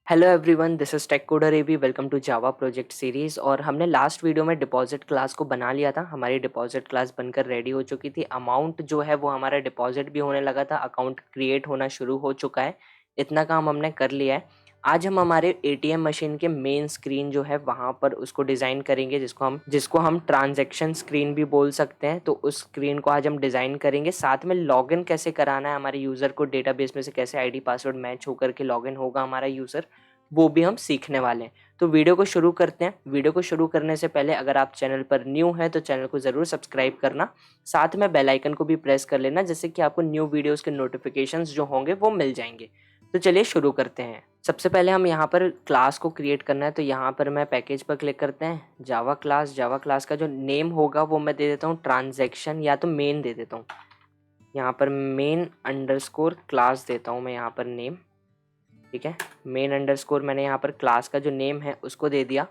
Hello everyone, this is tech coder AB. Welcome to Java project series. और हमने last video में deposit class को बना लिया था। हमारी डिपॉजिट क्लास बनकर रेडी हो चुकी थी। अमाउंट जो है वो हमारा डिपॉजिट भी होने लगा था, अकाउंट क्रिएट होना शुरू हो चुका है। इतना काम हमने कर लिया है। आज हम हमारे एटीएम मशीन के मेन स्क्रीन जो है वहाँ पर उसको डिज़ाइन करेंगे, जिसको हम ट्रांजैक्शन स्क्रीन भी बोल सकते हैं। तो उस स्क्रीन को आज हम डिज़ाइन करेंगे। साथ में लॉगिन कैसे कराना है हमारे यूज़र को, डेटाबेस में से कैसे आईडी पासवर्ड मैच होकर के लॉगिन होगा हमारा यूज़र, वो भी हम सीखने वाले हैं। तो वीडियो को शुरू करते हैं। वीडियो को शुरू करने से पहले अगर आप चैनल पर न्यू हैं तो चैनल को ज़रूर सब्सक्राइब करना, साथ में बेल आइकन को भी प्रेस कर लेना, जिससे कि आपको न्यू वीडियोस के नोटिफिकेशंस जो होंगे वो मिल जाएंगे। तो चलिए शुरू करते हैं। सबसे पहले हम यहाँ पर क्लास को क्रिएट करना है। तो यहाँ पर मैं पैकेज पर क्लिक करते हैं, जावा क्लास का जो नेम होगा वो मैं दे देता हूँ ट्रांजैक्शन, या तो मेन दे देता हूँ। यहाँ पर मेन अंडरस्कोर क्लास देता हूँ मैं यहाँ पर नेम। ठीक है, मेन अंडरस्कोर मैंने यहाँ पर क्लास का जो नेम है उसको दे दिया।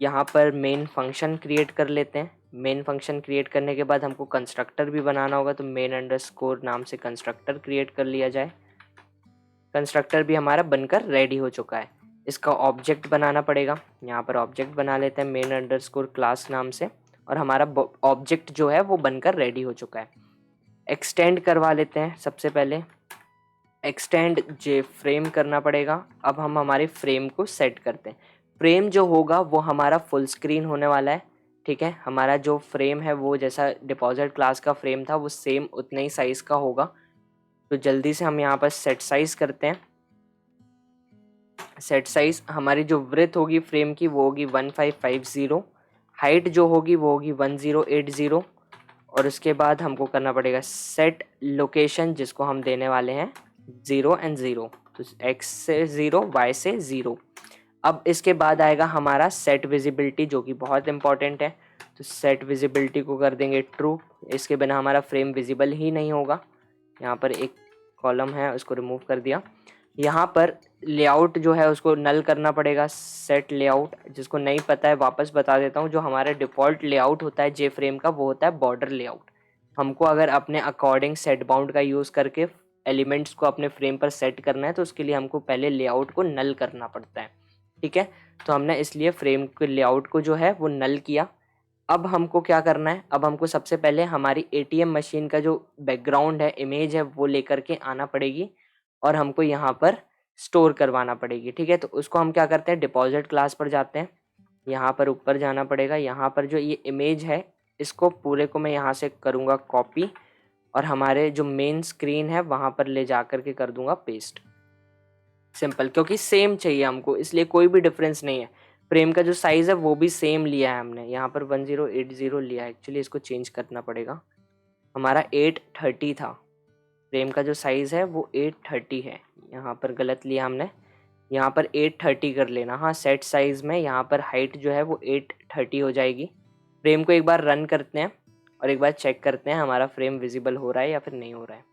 यहाँ पर मेन फंक्शन क्रिएट कर लेते हैं। मेन फंक्शन क्रिएट करने के बाद हमको कंस्ट्रक्टर भी बनाना होगा, तो मेन अंडरस्कोर नाम से कंस्ट्रक्टर क्रिएट कर लिया जाए। कंस्ट्रक्टर भी हमारा बनकर रेडी हो चुका है। इसका ऑब्जेक्ट बनाना पड़ेगा। यहाँ पर ऑब्जेक्ट बना लेते हैं मेन अंडरस्कोर क्लास नाम से, और हमारा ऑब्जेक्ट जो है वो बनकर रेडी हो चुका है। एक्सटेंड करवा लेते हैं। सबसे पहले एक्सटेंड जे फ्रेम करना पड़ेगा। अब हम हमारे फ्रेम को सेट करते हैं। फ्रेम जो होगा वो हमारा फुल स्क्रीन होने वाला है। ठीक है, हमारा जो फ्रेम है वो जैसा डिपॉजिट क्लास का फ्रेम था वो सेम उतने ही साइज का होगा। तो जल्दी से हम यहाँ पर सेट साइज करते हैं। सेट साइज हमारी जो विड्थ होगी फ्रेम की वो होगी 1550। हाइट जो होगी वो होगी 1080। और उसके बाद हमको करना पड़ेगा सेट लोकेशन, जिसको हम देने वाले हैं 0 एंड 0। तो x से 0, y से 0। अब इसके बाद आएगा हमारा सेट विजिबिलिटी, जो कि बहुत इंपॉर्टेंट है। तो सेट विजिबिलिटी को कर देंगे ट्रू। इसके बिना हमारा फ्रेम विजिबल ही नहीं होगा। यहाँ पर एक कॉलम है, उसको रिमूव कर दिया। यहाँ पर लेआउट जो है उसको नल करना पड़ेगा। सेट लेआउट, जिसको नहीं पता है वापस बता देता हूँ, जो हमारा डिफ़ॉल्ट लेआउट होता है जे फ्रेम का वो होता है बॉर्डर लेआउट। हमको अगर अपने अकॉर्डिंग सेट बाउंड का यूज़ करके एलिमेंट्स को अपने फ्रेम पर सेट करना है तो उसके लिए हमको पहले लेआउट को नल करना पड़ता है। ठीक है, तो हमने इसलिए फ्रेम के लेआउट को जो है वो नल किया। अब हमको क्या करना है, अब हमको सबसे पहले हमारी एटीएम मशीन का जो बैकग्राउंड है, इमेज है, वो लेकर के आना पड़ेगी और हमको यहाँ पर स्टोर करवाना पड़ेगी। ठीक है, तो उसको हम क्या करते हैं, डिपॉजिट क्लास पर जाते हैं। यहाँ पर ऊपर जाना पड़ेगा। यहाँ पर जो ये इमेज है इसको पूरे को मैं यहाँ से करूँगा कॉपी, और हमारे जो मेन स्क्रीन है वहाँ पर ले जा कर के कर दूँगा पेस्ट। सिंपल, क्योंकि सेम चाहिए हमको, इसलिए कोई भी डिफरेंस नहीं है। फ्रेम का जो साइज़ है वो भी सेम लिया है हमने। यहाँ पर 1080 लिया है, एक्चुअली इसको चेंज करना पड़ेगा। हमारा 830 था। फ्रेम का जो साइज़ है वो 830 है। यहाँ पर गलत लिया हमने, यहाँ पर 830 कर लेना। हाँ, सेट साइज़ में यहाँ पर हाइट जो है वो 830 हो जाएगी। फ्रेम को एक बार रन करते हैं और एक बार चेक करते हैं हमारा फ्रेम विजिबल हो रहा है या फिर नहीं हो रहा है।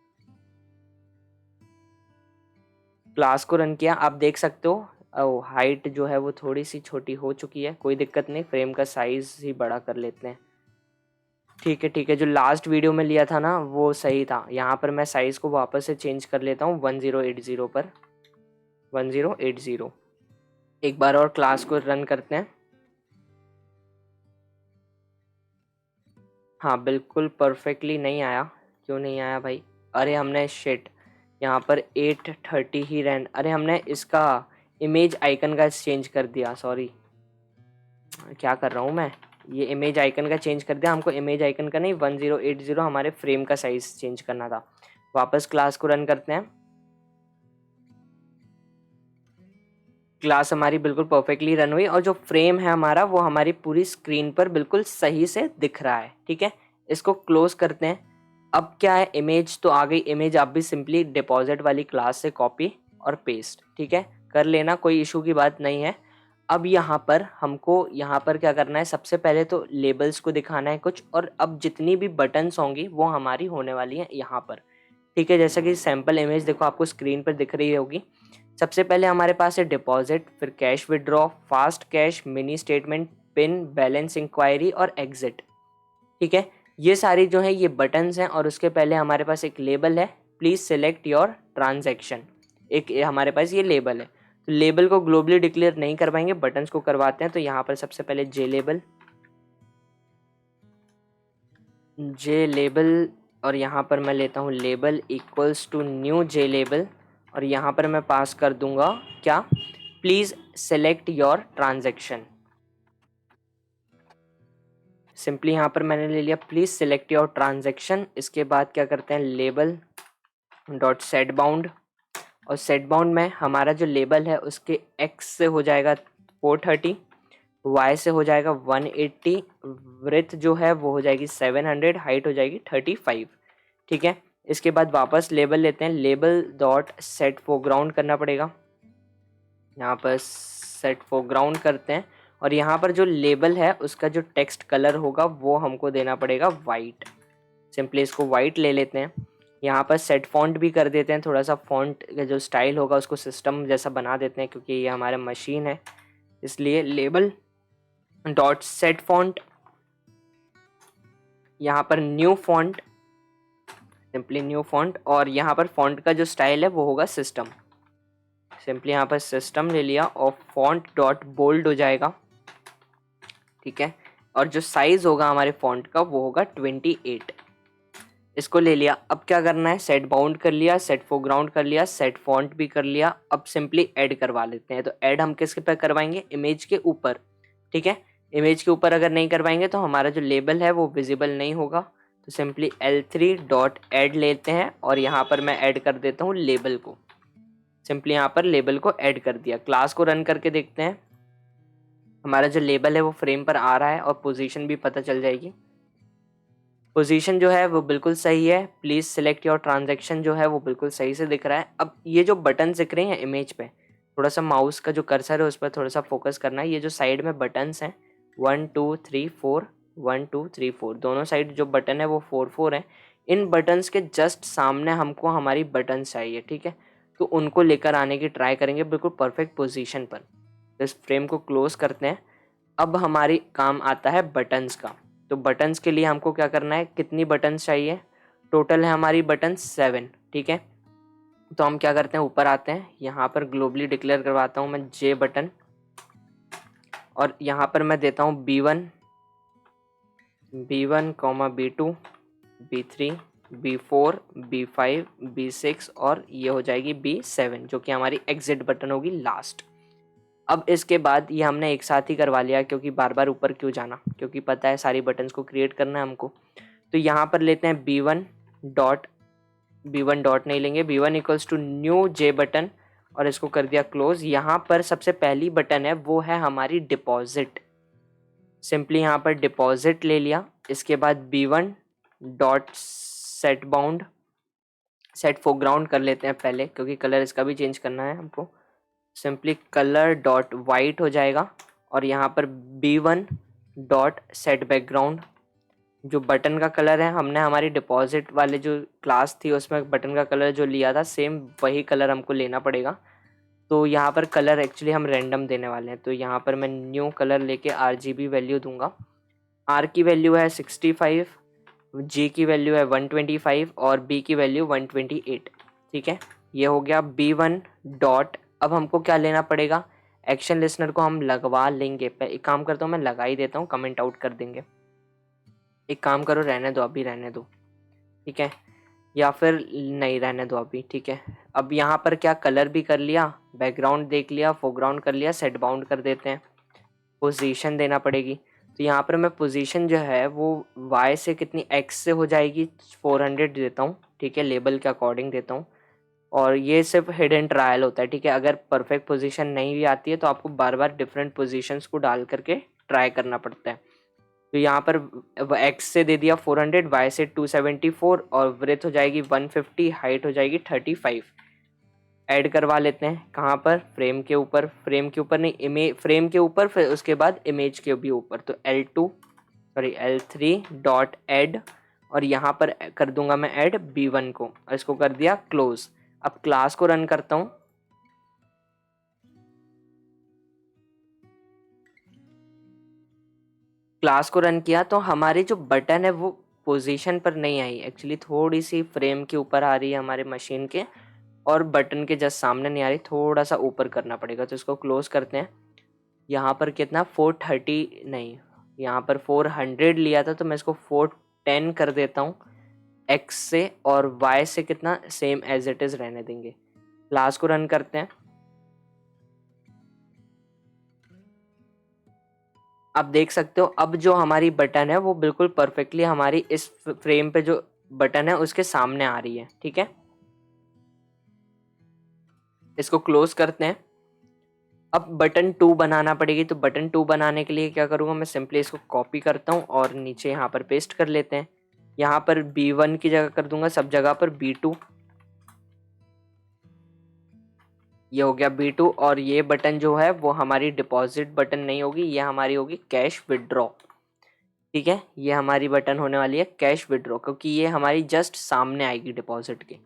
क्लास को रन किया, आप देख सकते हो हाइट जो है वो थोड़ी सी छोटी हो चुकी है। कोई दिक्कत नहीं, फ्रेम का साइज़ ही बड़ा कर लेते हैं। ठीक है ठीक है, जो लास्ट वीडियो में लिया था ना वो सही था। यहाँ पर मैं साइज़ को वापस से चेंज कर लेता हूँ 1080 पर। 1080। एक बार और क्लास को रन करते हैं। हाँ, बिल्कुल परफेक्टली नहीं आया। क्यों नहीं आया भाई? अरे हमने शिट, यहाँ पर 830 ही रैंड, अरे हमने इसका इमेज आइकन का चेंज कर दिया। सॉरी, क्या कर रहा हूँ मैं, ये इमेज आइकन का चेंज कर दिया। हमको इमेज आइकन का नहीं, 1080 हमारे फ्रेम का साइज चेंज करना था। वापस क्लास को रन करते हैं। क्लास हमारी बिल्कुल परफेक्टली रन हुई और जो फ्रेम है हमारा वो हमारी पूरी स्क्रीन पर बिल्कुल सही से दिख रहा है। ठीक है, इसको क्लोज करते हैं। अब क्या है, इमेज तो आ गई। इमेज आप भी सिंपली डिपॉजिट वाली क्लास से कॉपी और पेस्ट, ठीक है, कर लेना, कोई इशू की बात नहीं है। अब यहाँ पर हमको यहाँ पर क्या करना है, सबसे पहले तो लेबल्स को दिखाना है कुछ, और अब जितनी भी बटन्स होंगी वो हमारी होने वाली हैं यहाँ पर। ठीक है, जैसा कि सैम्पल इमेज देखो आपको स्क्रीन पर दिख रही होगी। सबसे पहले हमारे पास है डिपॉजिट, फिर cash withdraw, fast cash, mini statement, PIN, balance enquiry और एग्जिट। ठीक है, ये सारी जो है ये बटन्स हैं, और उसके पहले हमारे पास एक लेबल है, प्लीज़ सेलेक्ट योर ट्रांजैक्शन। एक हमारे पास ये लेबल है। तो लेबल को ग्लोबली डिक्लेयर नहीं करवाएंगे, बटन्स को करवाते हैं। तो यहाँ पर सबसे पहले जे लेबल और यहाँ पर मैं लेता हूँ label equals to new J label, और यहाँ पर मैं पास कर दूंगा क्या, please select your transaction. Simply यहाँ पर मैंने ले लिया प्लीज सेलेक्ट योर ट्रांजेक्शन। इसके बाद क्या करते हैं, लेबल डॉट सेट बाउंड, और सेट बाउंड में हमारा जो लेबल है उसके एक्स से हो जाएगा 430, वाई से हो जाएगा 180, विड्थ जो है वो हो जाएगी 700, हाइट हो जाएगी 35। ठीक है, इसके बाद वापस लेबल लेते हैं, लेबल डॉट सेट फोरग्राउंड करना पड़ेगा। यहाँ पर सेट फोरग्राउंड करते हैं, और यहाँ पर जो लेबल है उसका जो टेक्स्ट कलर होगा वो हमको देना पड़ेगा वाइट। सिंपली इसको वाइट ले लेते हैं। यहाँ पर सेट फॉन्ट भी कर देते हैं, थोड़ा सा फॉन्ट का जो स्टाइल होगा उसको सिस्टम जैसा बना देते हैं, क्योंकि ये हमारा मशीन है, इसलिए लेबल डॉट सेट फॉन्ट, यहाँ पर new font, simply new font, और यहाँ पर फॉन्ट का जो स्टाइल है वो होगा सिस्टम। सिंपली यहाँ पर सिस्टम ले लिया और फॉन्ट डॉट बोल्ड हो जाएगा। ठीक है, और जो साइज होगा हमारे फॉन्ट का वो होगा 28। इसको ले लिया। अब क्या करना है, सेट बाउंड कर लिया, सेट फोरग्राउंड कर लिया, सेट फॉन्ट भी कर लिया। अब सिंपली ऐड करवा लेते हैं। तो ऐड हम किसके पे करवाएंगे, इमेज के ऊपर। ठीक है, इमेज के ऊपर अगर नहीं करवाएंगे तो हमारा जो लेबल है वो विजिबल नहीं होगा। तो सिंपली L3 डॉट ऐड लेते हैं, और यहाँ पर मैं ऐड कर देता हूँ लेबल को। सिंपली यहाँ पर लेबल को ऐड कर दिया। क्लास को रन करके देखते हैं, हमारा जो लेबल है वो फ्रेम पर आ रहा है, और पोजीशन भी पता चल जाएगी। पोजीशन जो है वो बिल्कुल सही है। प्लीज सिलेक्ट योर ट्रांजैक्शन जो है वो बिल्कुल सही से दिख रहा है। अब ये जो बटन दिख रहे हैं इमेज पे, थोड़ा सा माउस का जो कर्सर है उस पर थोड़ा सा फोकस करना है। ये जो साइड में बटन्स हैं 1 2 3 4, 1 2 3 4, दोनों साइड जो बटन है वो 4 4 हैं। इन बटन्स के जस्ट सामने हमको हमारी बटन चाहिए। ठीक है, तो उनको लेकर आने की ट्राई करेंगे बिल्कुल परफेक्ट पोजीशन पर। तो इस फ्रेम को क्लोज करते हैं। अब हमारी काम आता है बटन्स का। तो बटन्स के लिए हमको क्या करना है, कितनी बटन्स चाहिए, टोटल है हमारी बटन 7। ठीक है, तो हम क्या करते हैं, ऊपर आते हैं, यहाँ पर ग्लोबली डिक्लेयर करवाता हूँ मैं जे बटन, और यहाँ पर मैं देता हूँ B1, B1, B2, B3, B4, B5, B6, और ये हो जाएगी B7, जो कि हमारी एग्जिट बटन होगी लास्ट। अब इसके बाद ये हमने एक साथ ही करवा लिया, क्योंकि बार बार ऊपर क्यों जाना, क्योंकि पता है सारी बटन्स को क्रिएट करना है हमको। तो यहाँ पर लेते हैं B1 डॉट नहीं लेंगे, B1 equals to new J button, और इसको कर दिया क्लोज। यहाँ पर सबसे पहली बटन है वो है हमारी डिपॉजिट। सिंपली यहाँ पर डिपॉजिट ले लिया। इसके बाद B1 dot set bound, set foreground कर लेते हैं पहले, क्योंकि कलर इसका भी चेंज करना है हमको। सिंपली कलर डॉट वाइट हो जाएगा, और यहाँ पर B1 डॉट सेट बैकग्राउंड, जो बटन का कलर है हमने हमारी डिपॉजिट वाले जो क्लास थी उसमें बटन का कलर जो लिया था सेम वही कलर हमको लेना पड़ेगा। तो यहाँ पर कलर एक्चुअली हम रैंडम देने वाले हैं। तो यहाँ पर मैं न्यू कलर लेके RGB वैल्यू दूंगा। R की वैल्यू है 65, G की वैल्यू है 125, और B की वैल्यू 128। ठीक है, ये हो गया B1 डॉट। अब हमको क्या लेना पड़ेगा, एक्शन लिसनर को हम लगवा लेंगे। एक काम करता हूँ, मैं लगा ही देता हूँ, कमेंट आउट कर देंगे। एक काम करो, रहने दो, अभी रहने दो। ठीक है, या फिर नहीं रहने दो अभी। ठीक है, अब यहाँ पर क्या कलर भी कर लिया, बैकग्राउंड देख लिया, फोरग्राउंड कर लिया, सेट बाउंड कर देते हैं। पोजीशन देना पड़ेगी। तो यहाँ पर मैं पोजीशन जो है वो y से कितनी x से हो जाएगी 400 देता हूँ। ठीक है, लेबल के अकॉर्डिंग देता हूँ, और ये सिर्फ हिडन ट्रायल होता है। ठीक है, अगर परफेक्ट पोजीशन नहीं भी आती है तो आपको बार बार डिफरेंट पोजीशंस को डाल करके ट्राई करना पड़ता है। तो यहाँ पर x से दे दिया 400, y से 274, और ब्रेथ हो जाएगी 150, हाइट हो जाएगी 35। ऐड करवा लेते हैं, कहाँ पर, फ्रेम के ऊपर, फ्रेम के ऊपर नहीं, इमेज फ्रेम के ऊपर, फिर उसके बाद इमेज के भी ऊपर। तो L3 डॉट ऐड, और यहाँ पर कर दूंगा मैं ऐड B1 को, और इसको कर दिया क्लोज। अब क्लास को रन करता हूँ। क्लास को रन किया तो हमारी जो बटन है वो पोजीशन पर नहीं आई, एक्चुअली थोड़ी सी फ्रेम के ऊपर आ रही है हमारे मशीन के। और बटन के जस्ट सामने नहीं आ रही, थोड़ा सा ऊपर करना पड़ेगा। तो इसको क्लोज करते हैं। यहाँ पर कितना 430 नहीं, यहाँ पर 400 लिया था, तो मैं इसको 410 कर देता हूँ एक्स से, और वाई से कितना सेम एज इट इज रहने देंगे। क्लास को रन करते हैं। अब देख सकते हो अब जो हमारी बटन है वो बिल्कुल परफेक्टली हमारी इस फ्रेम पे जो बटन है उसके सामने आ रही है। ठीक है, इसको क्लोज करते हैं। अब बटन 2 बनाना पड़ेगी, तो बटन 2 बनाने के लिए क्या करूँगा, मैं सिंपली इसको कॉपी करता हूँ और नीचे यहाँ पर पेस्ट कर लेते हैं। यहाँ पर B1 की जगह कर दूंगा सब जगह पर B2। ये हो गया B2। और ये बटन जो है वो हमारी डिपॉजिट बटन नहीं होगी, ये हमारी होगी कैश विड्रॉ। ठीक है, ये हमारी बटन होने वाली है कैश विड्रॉ, क्योंकि ये हमारी जस्ट सामने आएगी डिपॉजिट के।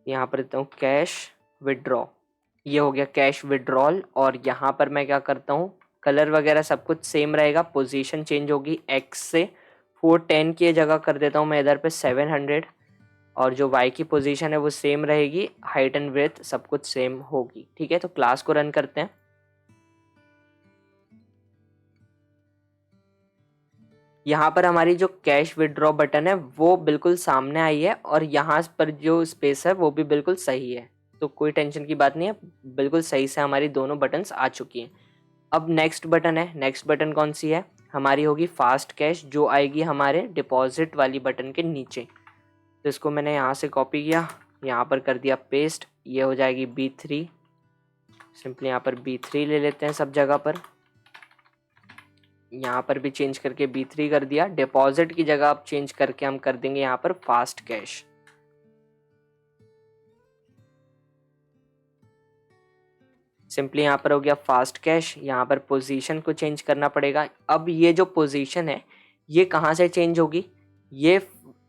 यहाँ पर देता हूँ कैश विड्रॉ। ये हो गया कैश विड्रॉल। और यहाँ पर मैं क्या करता हूँ, कलर वगैरह सब कुछ सेम रहेगा, पोजीशन चेंज होगी एक्स से 410 की जगह कर देता हूँ मैं इधर पे 700। और जो वाई की पोजीशन है वो सेम रहेगी, हाइट एंड ब्रेथ सब कुछ सेम होगी। ठीक है, तो क्लास को रन करते हैं। यहाँ पर हमारी जो कैश विड्रॉ बटन है वो बिल्कुल सामने आई है, और यहाँ पर जो स्पेस है वो भी बिल्कुल सही है, तो कोई टेंशन की बात नहीं है, बिल्कुल सही से हमारी दोनों बटन्स आ चुकी हैं। अब नेक्स्ट बटन है, नेक्स्ट बटन कौन सी है, हमारी होगी फास्ट कैश, जो आएगी हमारे डिपॉजिट वाली बटन के नीचे। तो इसको मैंने यहाँ से कॉपी किया, यहाँ पर कर दिया पेस्ट, ये हो जाएगी B3। सिंपली यहाँ पर B3 ले लेते हैं सब जगह पर, यहाँ पर भी चेंज करके B3 कर दिया। डिपॉजिट की जगह आप चेंज करके हम कर देंगे यहाँ पर फास्ट कैश। सिंपली यहाँ पर हो गया फास्ट कैश। यहाँ पर पोजीशन को चेंज करना पड़ेगा। अब ये जो पोजीशन है ये कहाँ से चेंज होगी, ये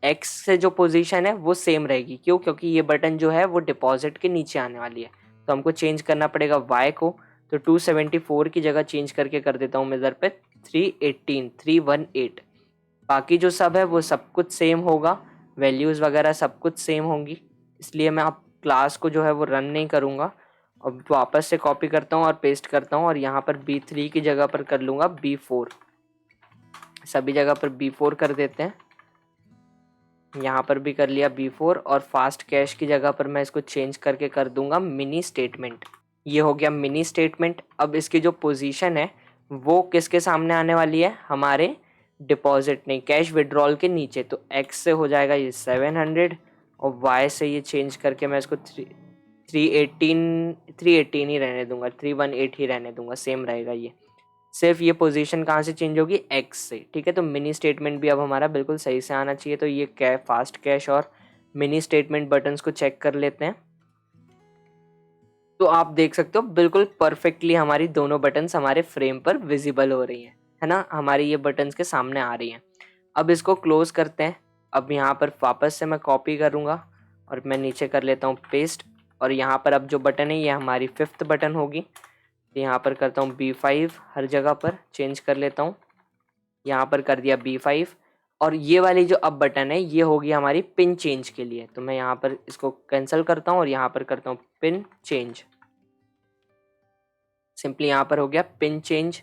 एक्स से जो पोजीशन है वो सेम रहेगी। क्यों, क्योंकि ये बटन जो है वो डिपॉजिट के नीचे आने वाली है, तो हमको चेंज करना पड़ेगा वाई को। तो 274 की जगह चेंज करके कर देता हूँ मैं इधर पे 318। बाकी जो सब है वो सब कुछ सेम होगा, वैल्यूज़ वगैरह सब कुछ सेम होंगी, इसलिए मैं अब क्लास को जो है वो रन नहीं करूँगा। अब वापस से कॉपी करता हूँ और पेस्ट करता हूँ, और यहाँ पर B3 की जगह पर कर लूँगा B4। सभी जगह पर B4 कर देते हैं। यहाँ पर भी कर लिया B4, और फास्ट कैश की जगह पर मैं इसको चेंज करके कर दूंगा मिनी स्टेटमेंट। ये हो गया मिनी स्टेटमेंट। अब इसकी जो पोजीशन है वो किसके सामने आने वाली है, हमारे डिपॉजिट नहीं कैश विड्रॉल के नीचे। तो एक्स से हो जाएगा ये 700, और वाई से ये चेंज करके मैं इसको 318 ही रहने दूंगा, 318 ही रहने दूंगा, सेम रहेगा ये। सिर्फ ये पोजीशन कहाँ से चेंज होगी, एक्स से। ठीक है, तो मिनी स्टेटमेंट भी अब हमारा बिल्कुल सही से आना चाहिए। तो ये फास्ट कैश और मिनी स्टेटमेंट बटन्स को चेक कर लेते हैं। तो आप देख सकते हो बिल्कुल परफेक्टली हमारी दोनों बटन्स हमारे फ्रेम पर विजिबल हो रही हैं, है ना, हमारी ये बटन्स के सामने आ रही हैं। अब इसको क्लोज करते हैं। अब यहाँ पर वापस से मैं कॉपी करूँगा और मैं नीचे कर लेता हूँ पेस्ट, और यहाँ पर अब जो बटन है ये हमारी 5th बटन होगी। यहाँ पर करता हूँ B5, हर जगह पर चेंज कर लेता हूँ। यहाँ पर कर दिया B5, और ये वाली जो अब बटन है ये होगी हमारी पिन चेंज के लिए। तो मैं यहाँ पर इसको कैंसिल करता हूँ और यहाँ पर करता हूँ पिन चेंज। सिंपली यहाँ पर हो गया पिन चेंज।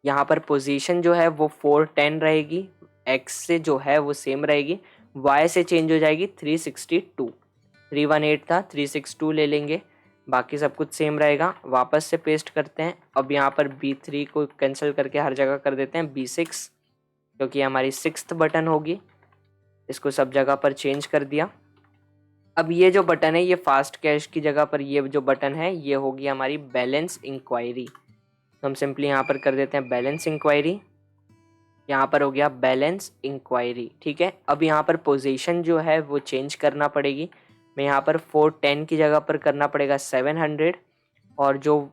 यहाँ पर पोजीशन जो है वो 410 रहेगी, एक्स से जो है वो सेम रहेगी, वाई से चेंज हो जाएगी 362। 318 था, 362 ले लेंगे, बाकी सब कुछ सेम रहेगा। वापस से पेस्ट करते हैं। अब यहाँ पर B3 को कैंसिल करके हर जगह कर देते हैं B6, क्योंकि हमारी 6th बटन होगी। इसको सब जगह पर चेंज कर दिया। अब ये जो बटन है ये फास्ट कैश की जगह पर ये जो बटन है ये होगी हमारी बैलेंस इंक्वायरी। तो हम सिंपली यहाँ पर कर देते हैं बैलेंस इंक्वायरी। यहाँ पर हो गया बैलेंस इंक्वायरी। ठीक है, अब यहाँ पर पोजीशन जो है वो चेंज करना पड़ेगी। मैं यहाँ पर 410 की जगह पर करना पड़ेगा 700, और जो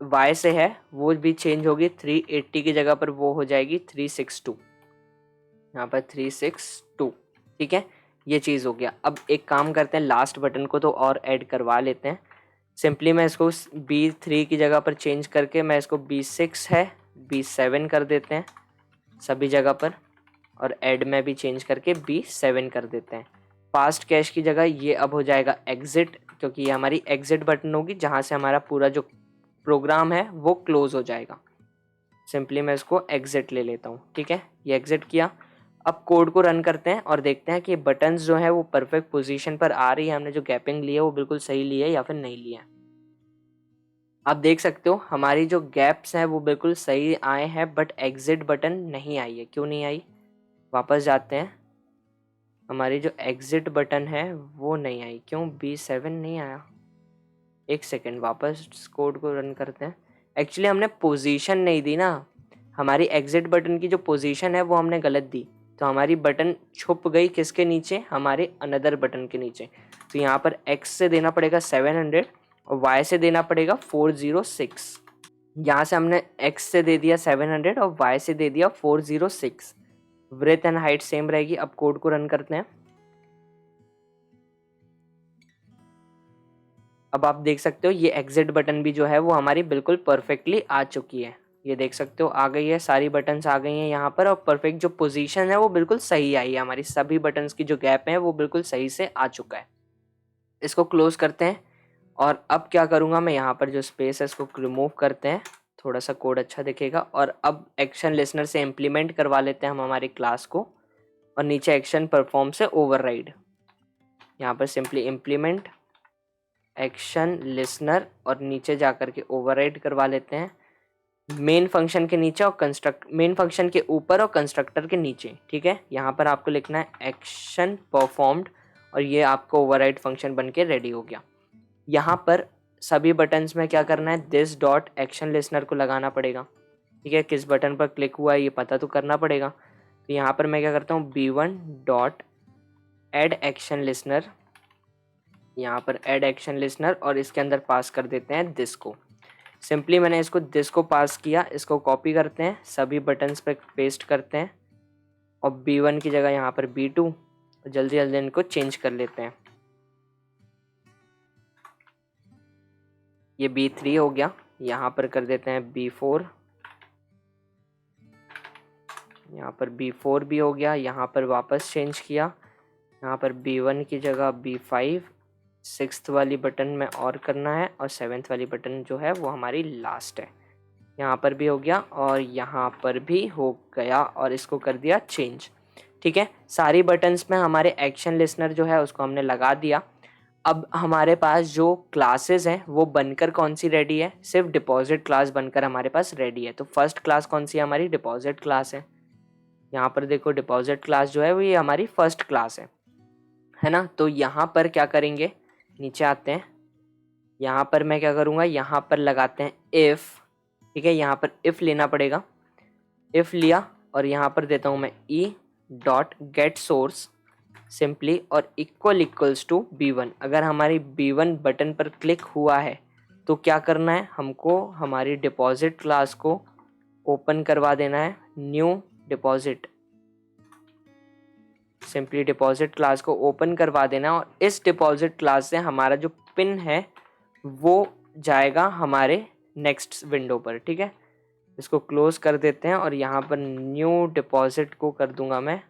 वाई से है वो भी चेंज होगी, 380 की जगह पर वो हो जाएगी 362। यहाँ पर 362। ठीक है, ये चीज़ हो गया। अब एक काम करते हैं, लास्ट बटन को तो और ऐड करवा लेते हैं। सिंपली मैं इसको B3 की जगह पर चेंज करके मैं इसको B6 है B7 कर देते हैं सभी जगह पर, और ऐड में भी चेंज करके B7 कर देते हैं। पास्ट कैश की जगह ये अब हो जाएगा एग्जिट, क्योंकि ये हमारी एग्जिट बटन होगी जहाँ से हमारा पूरा जो प्रोग्राम है वो क्लोज हो जाएगा। सिंपली मैं इसको एग्जिट ले लेता हूँ, ठीक है, ये एग्जिट किया। अब कोड को रन करते हैं और देखते हैं कि बटन्स जो है वो परफेक्ट पोजीशन पर आ रही है, हमने जो गैपिंग ली है वो बिल्कुल सही ली है या फिर नहीं ली है। आप देख सकते हो हमारी जो गैप्स हैं वो बिल्कुल सही आए हैं, बट एग्जिट बटन नहीं आई है। क्यों नहीं आई, वापस जाते हैं। हमारी जो एग्जिट बटन है वो नहीं आई, क्यों B7 नहीं आया। एक सेकेंड, वापस कोड को रन करते हैं। एक्चुअली हमने पोजीशन नहीं दी ना, हमारी एग्जिट बटन की जो पोजीशन है वो हमने गलत दी, तो हमारी बटन छुप गई किसके नीचे, हमारे अनदर बटन के नीचे। तो यहाँ पर X से देना पड़ेगा 700 और Y से देना पड़ेगा 406। यहाँ से हमने X से दे दिया 700 और Y से दे दिया 406। ब्रेथ एंड हाइट सेम रहेगी। अब कोड को रन करते हैं। अब आप देख सकते हो ये एग्जिट बटन भी जो है वो हमारी बिल्कुल परफेक्टली आ चुकी है। ये देख सकते हो आ गई है, सारी बटन्स आ गई हैं यहाँ पर, और परफेक्ट जो पोजीशन है वो बिल्कुल सही आई है। हमारी सभी बटन्स की जो गैप है वो बिल्कुल सही से आ चुका है। इसको क्लोज करते हैं और अब क्या करूँगा मैं, यहाँ पर जो स्पेस है इसको रिमूव करते हैं, थोड़ा सा कोड अच्छा दिखेगा। और अब एक्शन लिसनर से इम्प्लीमेंट करवा लेते हैं हम हमारी क्लास को, और नीचे एक्शन परफॉर्म से ओवरराइड, यहाँ पर सिंपली इम्प्लीमेंट एक्शन लिसनर और नीचे जाकर के ओवरराइड करवा लेते हैं मेन फंक्शन के नीचे और मेन फंक्शन के ऊपर और कंस्ट्रक्टर के नीचे, ठीक है। यहाँ पर आपको लिखना है एक्शन परफॉर्म्ड और ये आपको ओवरराइड फंक्शन बन के रेडी हो गया। यहाँ पर सभी बटन्स में क्या करना है, दिस डॉट एक्शन लिसनर को लगाना पड़ेगा, ठीक है। किस बटन पर क्लिक हुआ है ये पता तो करना पड़ेगा। तो यहाँ पर मैं क्या करता हूँ, B1 dot add action listener, यहाँ पर एड एक्शन लिसनर और इसके अंदर पास कर देते हैं दिस को। सिंपली मैंने इसको दिस को पास किया, इसको कॉपी करते हैं, सभी बटन्स पे पेस्ट करते हैं और B1 की जगह यहाँ पर B2, जल्दी जल्दी इनको चेंज कर लेते हैं। ये B3 हो गया, यहाँ पर कर देते हैं B4, यहाँ पर B4 भी हो गया, यहाँ पर वापस चेंज किया, यहाँ पर B1 की जगह B5, 6th वाली बटन में और करना है और 7th वाली बटन जो है वो हमारी लास्ट है। यहाँ पर भी हो गया और यहाँ पर भी हो गया और इसको कर दिया चेंज, ठीक है। सारी बटन्स में हमारे एक्शन लिसनर जो है उसको हमने लगा दिया। अब हमारे पास जो क्लासेस हैं वो बनकर कौन सी रेडी है, सिर्फ डिपॉजिट क्लास बनकर हमारे पास रेडी है। तो फर्स्ट क्लास कौन सी है, हमारी डिपॉजिट क्लास है। यहाँ पर देखो डिपॉजिट क्लास जो है वो ये हमारी फर्स्ट क्लास है ना। तो यहाँ पर क्या करेंगे, नीचे आते हैं, यहाँ पर मैं क्या करूँगा, यहाँ पर लगाते हैं इफ़, ठीक है। यहाँ पर इफ़ लेना पड़ेगा, इफ़ लिया और यहाँ पर देता हूँ मैं ई डॉट गेट सोर्स सिंपली और इक्वल्स टू B1। अगर हमारी B1 बटन पर क्लिक हुआ है तो क्या करना है, हमको हमारी डिपॉजिट क्लास को ओपन करवा देना है, new deposit, simply deposit class को ओपन करवा देना और इस डिपॉजिट क्लास से हमारा जो पिन है वो जाएगा हमारे नेक्स्ट विंडो पर, ठीक है। इसको क्लोज कर देते हैं और यहाँ पर न्यू डिपॉजिट को कर दूंगा मैं,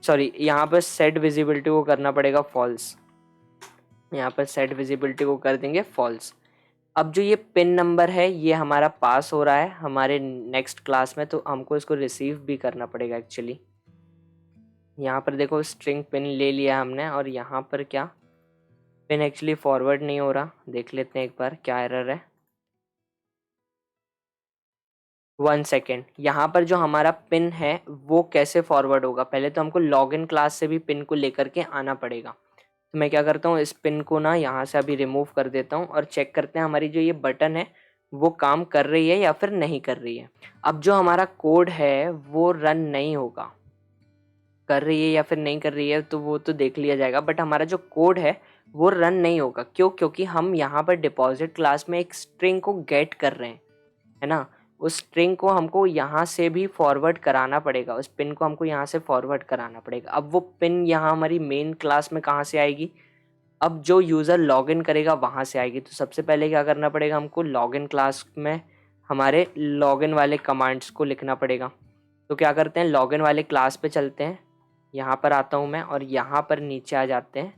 सॉरी यहाँ पर सेट विजिबिलिटी को करना पड़ेगा फॉल्स, यहाँ पर सेट विजिबिलिटी को कर देंगे फॉल्स। अब जो ये पिन नंबर है ये हमारा पास हो रहा है हमारे नेक्स्ट क्लास में, तो हमको इसको रिसीव भी करना पड़ेगा एक्चुअली। यहाँ पर देखो स्ट्रिंग पिन ले लिया हमने और यहाँ पर क्या पिन एक्चुअली फॉरवर्ड नहीं हो रहा, देख लेते हैं एक बार क्या एरर है। 1 सेकेंड, यहाँ पर जो हमारा पिन है वो कैसे फॉरवर्ड होगा, पहले तो हमको लॉगिन क्लास से भी पिन को लेकर के आना पड़ेगा। तो मैं क्या करता हूँ, इस पिन को ना यहाँ से अभी रिमूव कर देता हूँ और चेक करते हैं हमारी जो ये बटन है वो काम कर रही है या फिर नहीं कर रही है। अब जो हमारा कोड है वो रन नहीं होगा, कर रही है या फिर नहीं कर रही है तो वो तो देख लिया जाएगा, बट हमारा जो कोड है वो रन नहीं होगा। क्यों, क्योंकि हम यहाँ पर डिपॉजिट क्लास में एक स्ट्रिंग को गेट कर रहे हैं, है ना। उस स्ट्रिंग को हमको यहाँ से भी फॉरवर्ड कराना पड़ेगा, उस पिन को हमको यहाँ से फॉरवर्ड कराना पड़ेगा। अब वो पिन यहाँ हमारी मेन क्लास में कहाँ से आएगी, अब जो यूज़र लॉगिन करेगा वहाँ से आएगी। तो सबसे पहले क्या करना पड़ेगा, हमको लॉगिन क्लास में हमारे लॉगिन वाले कमांड्स को लिखना पड़ेगा। तो क्या करते हैं, लॉगिन वाले क्लास पे चलते हैं, यहाँ पर आता हूँ मैं और यहाँ पर नीचे आ जाते हैं।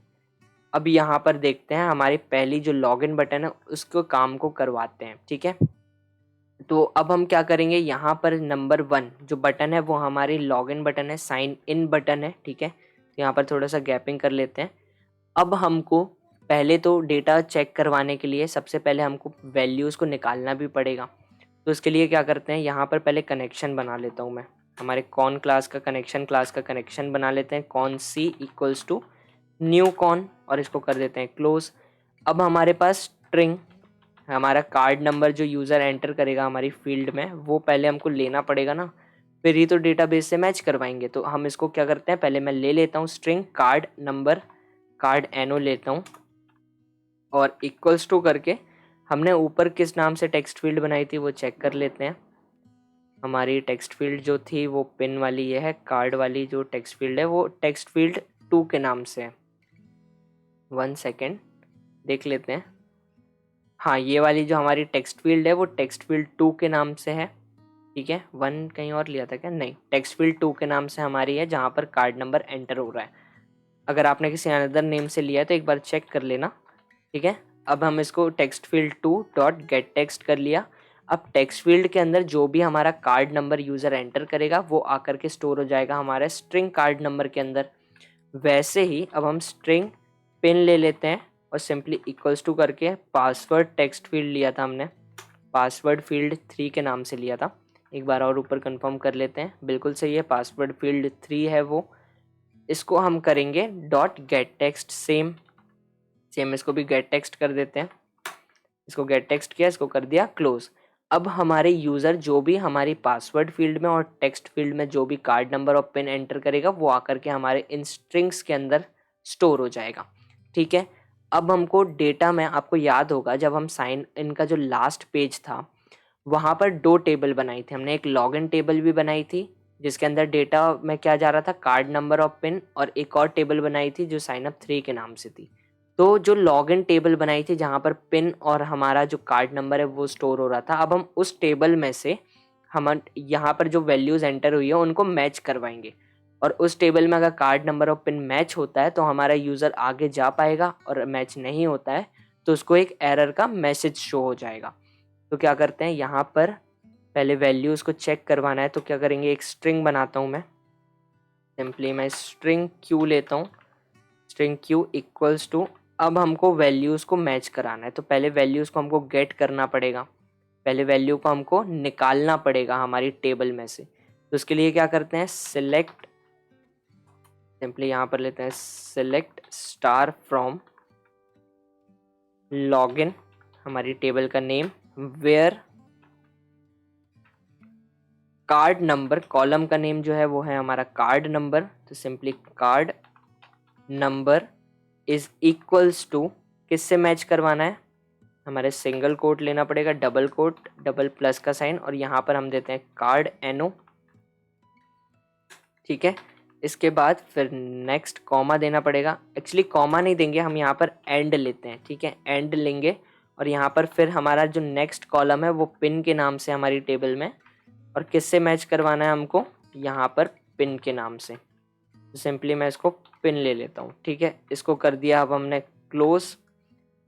अब यहाँ पर देखते हैं हमारी पहली जो लॉगिन बटन है उसको काम को करवाते हैं, ठीक है। तो अब हम क्या करेंगे, यहाँ पर नंबर 1 जो बटन है वो हमारी लॉगिन बटन है, साइन इन बटन है, ठीक है। तो यहाँ पर थोड़ा सा गैपिंग कर लेते हैं। अब हमको पहले तो डेटा चेक करवाने के लिए सबसे पहले हमको वैल्यूज़ को निकालना भी पड़ेगा। तो इसके लिए क्या करते हैं, यहाँ पर पहले कनेक्शन बना लेता हूँ मैं। हमारे कॉन क्लास का कनेक्शन बना लेते हैं, con c equals to new con, और इसको कर देते हैं क्लोज। अब हमारे पास स्ट्रिंग, हमारा कार्ड नंबर जो यूज़र एंटर करेगा हमारी फील्ड में वो पहले हमको लेना पड़ेगा ना, फिर ही तो डेटाबेस से मैच करवाएंगे। तो हम इसको क्या करते हैं, पहले मैं ले लेता हूँ स्ट्रिंग कार्ड नंबर, कार्ड एनो लेता हूँ और इक्वल्स टू करके हमने ऊपर किस नाम से टेक्स्ट फील्ड बनाई थी वो चेक कर लेते हैं। हमारी टेक्स्ट फील्ड जो थी वो पिन वाली ये है, कार्ड वाली जो टेक्स्ट फील्ड है वो टेक्स्ट फील्ड 2 के नाम से है। 1 सेकेंड देख लेते हैं। हाँ, ये वाली जो हमारी टेक्स्ट फील्ड है वो टेक्स्ट फील्ड 2 के नाम से है, ठीक है। 1 कहीं और लिया था क्या, नहीं, टेक्स्ट फील्ड 2 के नाम से हमारी है जहाँ पर कार्ड नंबर एंटर हो रहा है। अगर आपने किसी अनदर नेम से लिया है तो एक बार चेक कर लेना, ठीक है। अब हम इसको text field 2 dot gate text कर लिया। अब टेक्स्ट फील्ड के अंदर जो भी हमारा कार्ड नंबर यूज़र एंटर करेगा वो आकर के स्टोर हो जाएगा हमारे स्ट्रिंग कार्ड नंबर के अंदर। वैसे ही अब हम स्ट्रिंग पिन ले लेते हैं और सिंपली इक्वल्स टू करके पासवर्ड टेक्स्ट फील्ड लिया था हमने, पासवर्ड फील्ड 3 के नाम से लिया था। एक बार और ऊपर कंफर्म कर लेते हैं, बिल्कुल सही है, पासवर्ड फील्ड 3 है वो। इसको हम करेंगे डॉट गेट टेक्स्ट, सेम इसको भी गेट टेक्स्ट कर देते हैं। इसको गेट टेक्स्ट किया, इसको कर दिया क्लोज। अब हमारे यूज़र जो भी हमारी पासवर्ड फील्ड में और टेक्स्ट फील्ड में जो भी कार्ड नंबर और पिन एंटर करेगा वो आकर के हमारे इन स्ट्रिंग्स के अंदर स्टोर हो जाएगा, ठीक है। अब हमको डेटा में, आपको याद होगा जब हम साइन इन का जो लास्ट पेज था वहाँ पर 2 टेबल बनाई थी हमने, एक लॉगिन टेबल भी बनाई थी जिसके अंदर डेटा में क्या जा रहा था, कार्ड नंबर और पिन, और एक और टेबल बनाई थी जो साइन अप 3 के नाम से थी। तो जो लॉगिन टेबल बनाई थी जहाँ पर पिन और हमारा जो कार्ड नंबर है वो स्टोर हो रहा था, अब हम उस टेबल में से हम यहाँ पर जो वैल्यूज़ एंटर हुई है उनको मैच करवाएंगे। और उस टेबल में अगर कार्ड नंबर और पिन मैच होता है तो हमारा यूज़र आगे जा पाएगा, और मैच नहीं होता है तो उसको एक एरर का मैसेज शो हो जाएगा। तो क्या करते हैं, यहाँ पर पहले वैल्यूज़ को चेक करवाना है तो क्या करेंगे, एक स्ट्रिंग बनाता हूँ मैं। सिंपली मैं स्ट्रिंग क्यू लेता हूँ, स्ट्रिंग क्यू इक्वल्स टू, अब हमको वैल्यूज़ को मैच कराना है तो पहले वैल्यूज़ को हमको गेट करना पड़ेगा, पहले वैल्यू को हमको निकालना पड़ेगा हमारी टेबल में से। तो उसके लिए क्या करते हैं, सिलेक्ट, सिंपली यहाँ पर लेते हैं सिलेक्ट स्टार फ्रॉम लॉगिन, हमारी टेबल का name, where card number, column का नेम जो है वो है हमारा कार्ड नंबर, तो simply card number is equals to, किससे मैच करवाना है, हमारे सिंगल कोट लेना पड़ेगा, डबल कोट, डबल प्लस का साइन, और यहाँ पर हम देते हैं कार्ड एनो, ठीक है। इसके बाद फिर नेक्स्ट कॉमा देना पड़ेगा, एक्चुअली कॉमा नहीं देंगे हम, यहाँ पर एंड लेते हैं, ठीक है, एंड लेंगे। और यहाँ पर फिर हमारा जो नेक्स्ट कॉलम है वो पिन के नाम से हमारी टेबल में, और किससे मैच करवाना है हमको, यहाँ पर पिन के नाम से, तो सिंपली मैं इसको पिन ले लेता हूँ, ठीक है। इसको कर दिया, अब हमने क्लोज।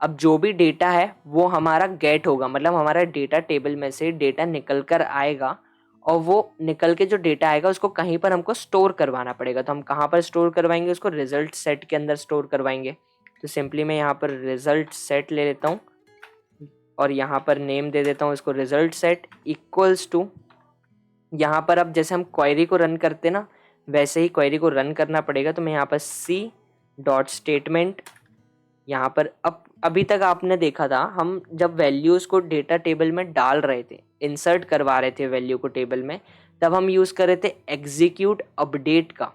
अब जो भी डेटा है वो हमारा गेट होगा, मतलब हमारा डेटा टेबल में से डेटा निकल कर आएगा, और वो निकल के जो डेटा आएगा उसको कहीं पर हमको स्टोर करवाना पड़ेगा। तो हम कहाँ पर स्टोर करवाएंगे उसको, रिजल्ट सेट के अंदर स्टोर करवाएंगे। तो सिंपली मैं यहाँ पर रिजल्ट सेट ले लेता हूँ और यहाँ पर नेम दे देता हूँ इसको रिजल्ट सेट इक्वल्स टू, यहाँ पर अब जैसे हम क्वेरी को रन करते ना वैसे ही क्वेरी को रन करना पड़ेगा। तो मैं यहाँ पर सी डॉट स्टेटमेंट, यहाँ पर अब अभी तक आपने देखा था हम जब वैल्यूज़ को डेटा टेबल में डाल रहे थे, इंसर्ट करवा रहे थे वैल्यू को टेबल में, तब हम यूज़ कर रहे थे एग्जीक्यूट अपडेट का,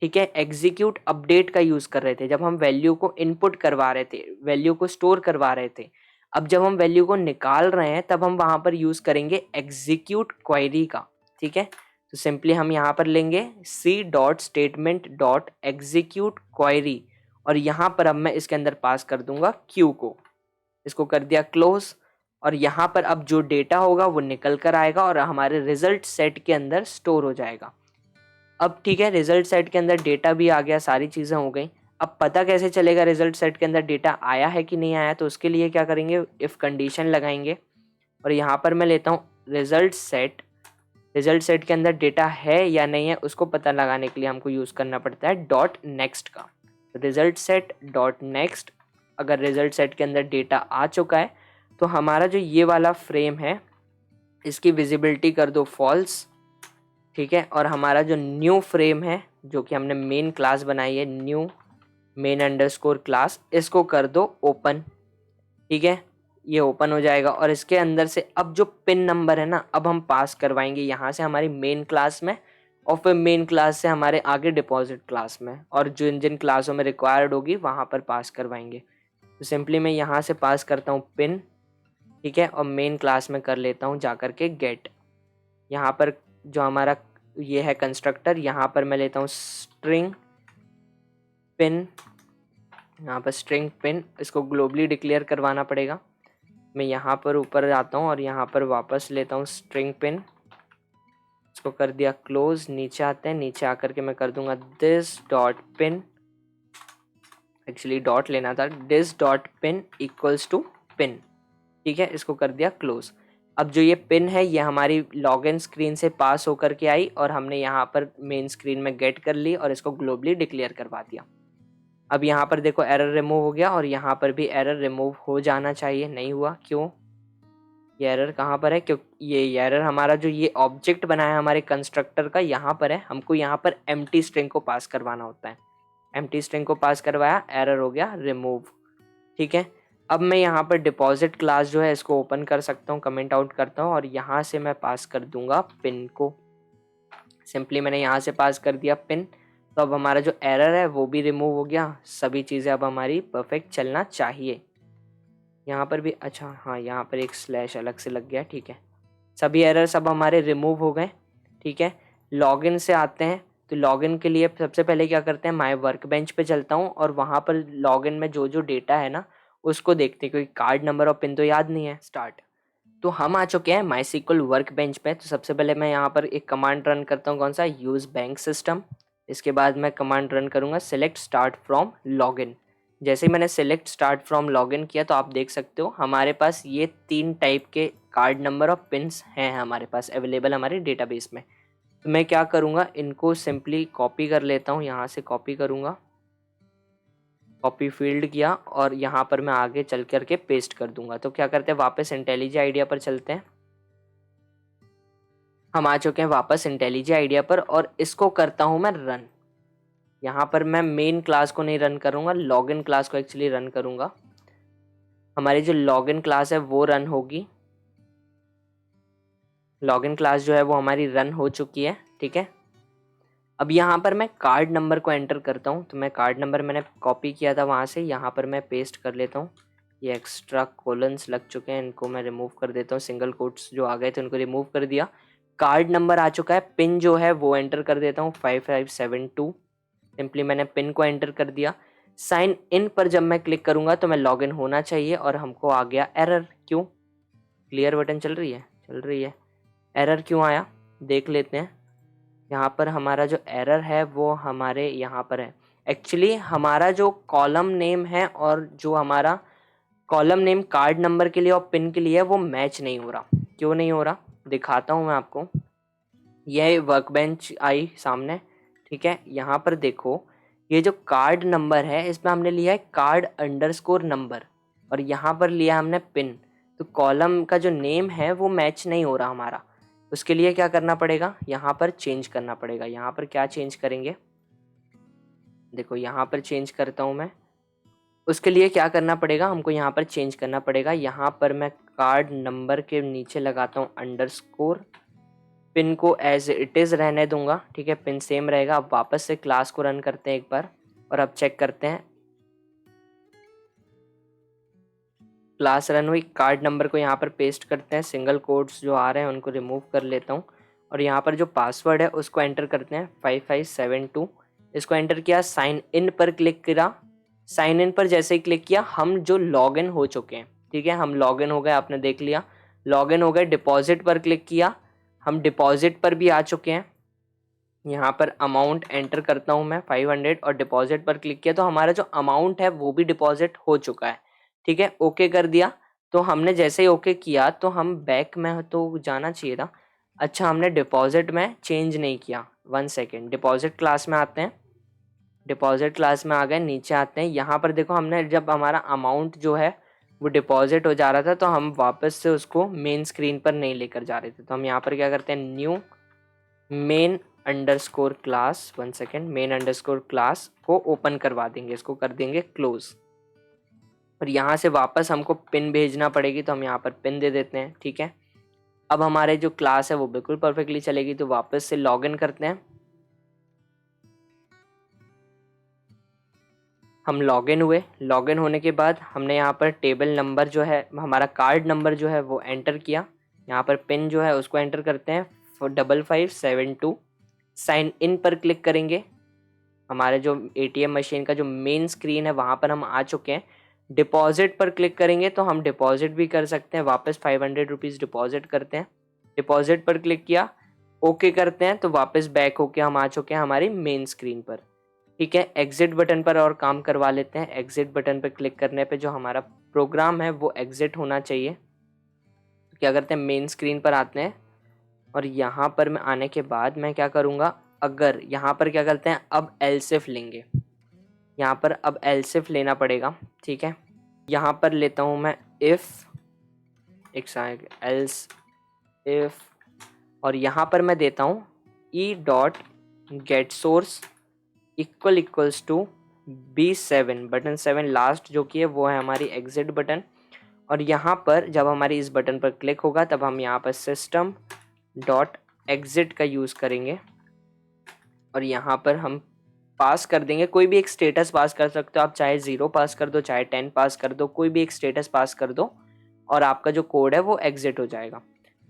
ठीक है, एग्जीक्यूट अपडेट का यूज़ कर रहे थे जब हम वैल्यू को इनपुट करवा रहे थे, वैल्यू को स्टोर करवा रहे थे। अब जब हम वैल्यू को निकाल रहे हैं तब हम वहाँ पर यूज़ करेंगे एग्जीक्यूट क्वेरी का, ठीक है। तो सिंपली हम यहाँ पर लेंगे c dot statement dot execute query, और यहाँ पर अब मैं इसके अंदर पास कर दूंगा क्यू को, इसको कर दिया क्लोज। और यहाँ पर अब जो डेटा होगा वो निकल कर आएगा और हमारे रिजल्ट सेट के अंदर स्टोर हो जाएगा। अब ठीक है, रिजल्ट सेट के अंदर डेटा भी आ गया, सारी चीज़ें हो गई। अब पता कैसे चलेगा रिजल्ट सेट के अंदर डेटा आया है कि नहीं आया, तो उसके लिए क्या करेंगे, इफ़ कंडीशन लगाएंगे और यहाँ पर मैं लेता हूँ रिजल्ट सेट। रिजल्ट सेट के अंदर डेटा है या नहीं है उसको पता लगाने के लिए हमको यूज़ करना पड़ता है डॉट नेक्स्ट का। रिजल्ट सेट डॉट नेक्स्ट, अगर रिजल्ट सेट के अंदर डेटा आ चुका है तो हमारा जो ये वाला फ्रेम है इसकी विजिबिलिटी कर दो फॉल्स, ठीक है। और हमारा जो न्यू फ्रेम है जो कि हमने मेन क्लास बनाई है, न्यू मेन अंडरस्कोर क्लास, इसको कर दो ओपन, ठीक है। ये ओपन हो जाएगा और इसके अंदर से अब जो पिन नंबर है ना, अब हम पास करवाएंगे यहाँ से हमारी मेन क्लास में, और फिर मेन क्लास से हमारे आगे डिपॉजिट क्लास में, और जिन जिन क्लासों में रिक्वायर्ड होगी वहाँ पर पास करवाएंगे। तो सिंपली मैं यहाँ से पास करता हूँ पिन, ठीक है, और मेन क्लास में कर लेता हूँ जा कर के गेट। यहाँ पर जो हमारा ये है कंस्ट्रक्टर, यहाँ पर मैं लेता हूँ स्ट्रिंग पिन, यहाँ पर स्ट्रिंग पिन, इसको ग्लोबली डिक्लेयर करवाना पड़ेगा। मैं यहाँ पर ऊपर जाता हूँ और यहाँ पर वापस लेता हूँ स्ट्रिंग पिन, इसको कर दिया क्लोज। नीचे आते हैं, नीचे आकर के मैं कर दूंगा this dot pin, actually dot लेना था, this dot pin equals to pin, ठीक है, इसको कर दिया क्लोज। अब जो ये पिन है ये हमारी लॉगिन स्क्रीन से पास होकर के आई और हमने यहाँ पर मेन स्क्रीन में गेट कर ली और इसको ग्लोबली डिक्लेयर करवा दिया। अब यहाँ पर देखो एरर रिमूव हो गया और यहाँ पर भी एरर रिमूव हो जाना चाहिए, नहीं हुआ, क्यों, ये एरर कहाँ पर है, क्योंकि ये एरर हमारा जो ये ऑब्जेक्ट बना है हमारे कंस्ट्रक्टर का यहाँ पर है, हमको यहाँ पर एम्प्टी स्ट्रिंग को पास करवाना होता है। एम्प्टी स्ट्रिंग को पास करवाया, एरर हो गया रिमूव, ठीक है। अब मैं यहाँ पर डिपॉजिट क्लास जो है इसको ओपन कर सकता हूँ, कमेंट आउट करता हूँ और यहाँ से मैं पास कर दूंगा पिन को। सिंपली मैंने यहाँ से पास कर दिया पिन, तो अब हमारा जो एरर है वो भी रिमूव हो गया, सभी चीज़ें अब हमारी परफेक्ट चलना चाहिए। यहाँ पर भी, अच्छा हाँ, यहाँ पर एक स्लैश अलग से लग गया, ठीक है। सभी एरर सब हमारे रिमूव हो गए, ठीक है। लॉगिन से आते हैं, तो लॉगिन के लिए सबसे पहले क्या करते हैं, माय वर्क बेंच पे चलता हूँ और वहाँ पर लॉगिन में जो जो डेटा है ना उसको देखते हैं, क्योंकि कार्ड नंबर और पिन तो याद नहीं है। स्टार्ट, तो हम आ चुके हैं माई सिक्वल वर्क बेंच पे। तो सबसे पहले मैं यहाँ पर एक कमांड रन करता हूँ, कौन सा, यूज़ बैंक सिस्टम। इसके बाद मैं कमांड रन करूँगा सेलेक्ट स्टार्ट फ्रॉम लॉगिन। जैसे ही मैंने सेलेक्ट स्टार्ट फ्रॉम लॉगिन किया तो आप देख सकते हो हमारे पास ये 3 टाइप के कार्ड नंबर और पिन्स हैं हमारे पास अवेलेबल हमारे डेटाबेस में। तो मैं क्या करूँगा, इनको सिंपली कॉपी कर लेता हूँ, यहाँ से कॉपी करूँगा, कॉपी फील्ड किया और यहाँ पर मैं आगे चल करके पेस्ट कर दूंगा। तो क्या करते हैं, वापस इंटेलिजी आइडिया पर चलते हैं। हम आ चुके हैं वापस इंटेलिजी आइडिया पर और इसको करता हूँ मैं रन। यहाँ पर मैं मेन क्लास को नहीं रन करूँगा, लॉगिन क्लास को एक्चुअली रन करूँगा। हमारी जो लॉगिन क्लास है वो रन होगी। लॉगिन क्लास जो है वो हमारी रन हो चुकी है, ठीक है। अब यहाँ पर मैं कार्ड नंबर को एंटर करता हूँ। तो मैं कार्ड नंबर मैंने कॉपी किया था वहाँ से, यहाँ पर मैं पेस्ट कर लेता हूँ। ये एक्स्ट्रा कोलन्स लग चुके हैं, इनको मैं रिमूव कर देता हूँ, सिंगल कोट्स जो आ गए थे उनको रिमूव कर दिया। कार्ड नंबर आ चुका है, पिन जो है वो एंटर कर देता हूँ 5572। सिंपली मैंने पिन को एंटर कर दिया। साइन इन पर जब मैं क्लिक करूँगा तो मैं लॉगिन होना चाहिए और हमको आ गया एरर। क्यों, क्लियर बटन चल रही है, चल रही है, एरर क्यों आया देख लेते हैं। यहाँ पर हमारा जो एरर है वो हमारे यहाँ पर है, एक्चुअली हमारा जो कॉलम नेम है और जो हमारा कॉलम नेम कार्ड नंबर के लिए और पिन के लिए वो मैच नहीं हो रहा। क्यों नहीं हो रहा दिखाता हूँ मैं आपको। यह वर्कबेंच आई सामने, ठीक है। यहाँ पर देखो ये जो कार्ड नंबर है इसमें हमने लिया है कार्ड अंडरस्कोर नंबर और यहाँ पर लिया हमने पिन, तो कॉलम का जो नेम है वो मैच नहीं हो रहा हमारा। उसके लिए क्या करना पड़ेगा, यहाँ पर चेंज करना पड़ेगा। यहाँ पर क्या चेंज करेंगे, देखो यहाँ पर चेंज करता हूँ मैं। उसके लिए क्या करना पड़ेगा, हमको यहाँ पर चेंज करना पड़ेगा। यहाँ पर मैं कार्ड नंबर के नीचे लगाता हूँ अंडरस्कोर, पिन को एज इट इज़ रहने दूंगा, ठीक है, पिन सेम रहेगा। अब वापस से क्लास को रन करते हैं एक बार और अब चेक करते हैं। क्लास रन हुई, कार्ड नंबर को यहाँ पर पेस्ट करते हैं, सिंगल कोड्स जो आ रहे हैं उनको रिमूव कर लेता हूँ और यहाँ पर जो पासवर्ड है उसको एंटर करते हैं 5572। इसको एंटर किया, साइन इन पर क्लिक करा। साइन इन पर जैसे ही क्लिक किया हम जो लॉगिन हो चुके हैं, ठीक है, हम लॉगिन हो गए, आपने देख लिया लॉगिन हो गए। डिपॉजिट पर क्लिक किया, हम डिपॉजिट पर भी आ चुके हैं। यहाँ पर अमाउंट एंटर करता हूँ मैं 500 और डिपॉजिट पर क्लिक किया तो हमारा जो अमाउंट है वो भी डिपॉजिट हो चुका है। ठीक है, ओके कर दिया। तो हमने जैसे ही ओके किया तो हम बैक में तो जाना चाहिए था। अच्छा, हमने डिपॉजिट में चेंज नहीं किया। 1 सेकेंड, डिपॉजिट क्लास में आते हैं। डिपॉजिट क्लास में आ गए, नीचे आते हैं। यहाँ पर देखो, हमने जब हमारा अमाउंट जो है वो डिपॉजिट हो जा रहा था तो हम वापस से उसको मेन स्क्रीन पर नहीं लेकर जा रहे थे। तो हम यहाँ पर क्या करते हैं, new main underscore class, 1 second, main underscore class को ओपन करवा देंगे, इसको कर देंगे क्लोज। और यहाँ से वापस हमको पिन भेजना पड़ेगी तो हम यहाँ पर पिन दे देते हैं। ठीक है, अब हमारे जो क्लास है वो बिल्कुल परफेक्टली चलेगी। तो वापस से लॉगिन करते हैं। हम लॉगिन हुए। लॉगिन होने के बाद हमने यहाँ पर टेबल नंबर जो है, हमारा कार्ड नंबर जो है वो एंटर किया। यहाँ पर पिन जो है उसको एंटर करते हैं 5572। साइन इन पर क्लिक करेंगे। हमारे जो एटीएम मशीन का जो मेन स्क्रीन है वहाँ पर हम आ चुके हैं। डिपॉजिट पर क्लिक करेंगे तो हम डिपॉजिट भी कर सकते हैं। वापस 500 रुपीज़ डिपॉजिट करते हैं। डिपॉजिट पर क्लिक किया, ओके करते हैं तो वापस बैक होके हम आ चुके हैं हमारी मेन स्क्रीन पर। ठीक है, एग्जिट बटन पर और काम करवा लेते हैं। एग्जिट बटन पर क्लिक करने पे जो हमारा प्रोग्राम है वो एग्जिट होना चाहिए। तो क्या करते हैं, मेन स्क्रीन पर आते हैं और यहाँ पर मैं आने के बाद मैं क्या करूँगा, अगर यहाँ पर क्या करते हैं, अब एलसिफ लेंगे। यहाँ पर अब एलसिफ लेना पड़ेगा। ठीक है, यहाँ पर लेता हूँ मैं इफ़, एक सेकंड, एल्स इफ़, और यहाँ पर मैं देता हूँ e dot get source equals to B7, button 7 last जो कि है वो है हमारी एग्जिट बटन। और यहाँ पर जब हमारी इस बटन पर क्लिक होगा तब हम यहाँ पर सिस्टम डॉट एग्जिट का यूज़ करेंगे और यहाँ पर हम पास कर देंगे, कोई भी एक स्टेटस पास कर सकते हो आप, चाहे 0 पास कर दो, चाहे 10 पास कर दो, कोई भी एक स्टेटस पास कर दो और आपका जो कोड है वो एग्जिट हो जाएगा।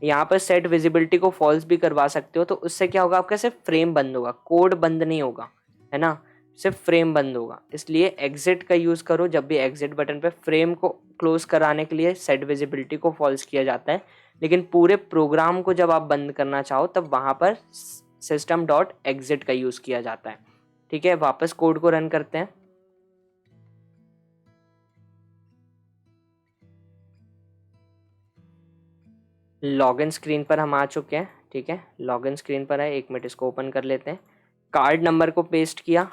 यहाँ पर सेट विजिबिलिटी को फॉल्स भी करवा सकते हो, तो उससे क्या होगा, आपका सिर्फ फ्रेम बंद होगा, कोड बंद नहीं होगा, है ना, सिर्फ फ्रेम बंद होगा। इसलिए एग्जिट का यूज़ करो जब भी एग्जिट बटन पे। फ्रेम को क्लोज कराने के लिए सेट विजिबिलिटी को फॉल्स किया जाता है, लेकिन पूरे प्रोग्राम को जब आप बंद करना चाहो तब वहाँ पर सिस्टम डॉट एग्जिट का यूज़ किया जाता है। ठीक है, वापस कोड को रन करते हैं। लॉगिन स्क्रीन पर हम आ चुके हैं। ठीक है, लॉगिन स्क्रीन पर है, 1 मिनट इसको ओपन कर लेते हैं। कार्ड नंबर को पेस्ट किया,